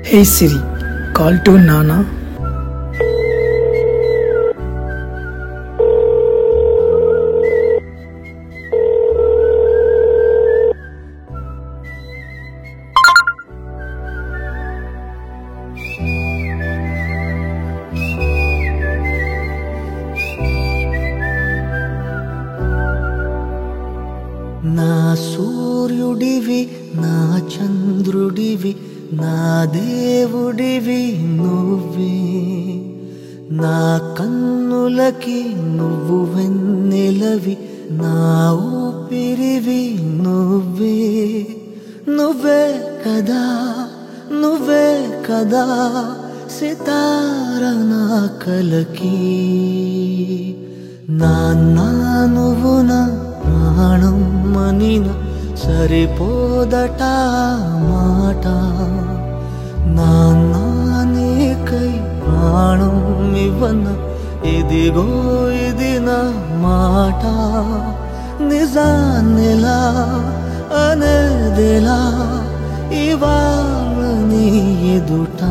Hey Siri, call to Nana. నా సూర్యుడివి నా చంద్రుడివి నా దేవుడివి నువ్వే నా కన్నులకి నువ్వు వెన్నెలవి నా ఊపిరివి నువ్వే నువ్వే కదా నువ్వే కదా సితార నా కలకి నాన్నా నువ్వు నా ప్రాణం మనిన సరిపోదట మాట నాన్నా నీకై ప్రాణం ఇవ్వన ఇదిగో ఇది నా మాట నిజాన్నిలా అనేదిలా ఇవాళ నీ ఎదుట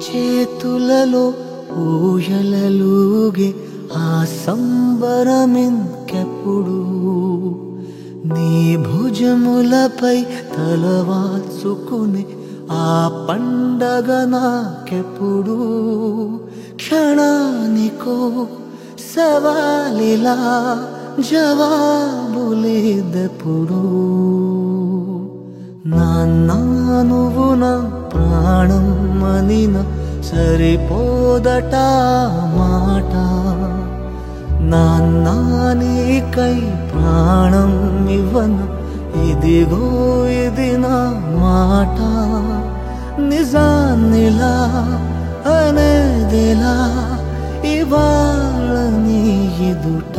చేతులలో ఊయలలుగే ఆ సంబరమింకెప్పుడు నీ భుజములపై తలవాల్చుకుని ఆ పండగ నాకెప్పుడు క్షణానికో సవాలిలా జవాబులేదెప్పుడు నాన్నా నువ్వు నా ప్రాణం మనిన సరిపోదట మాట నాన్నా నీకై ప్రాణం ఇవ్వన ఇదిగో ఇది నా మాట నిజాన్నిలా అనేదిలా ఇవాళ నీ ఎదుట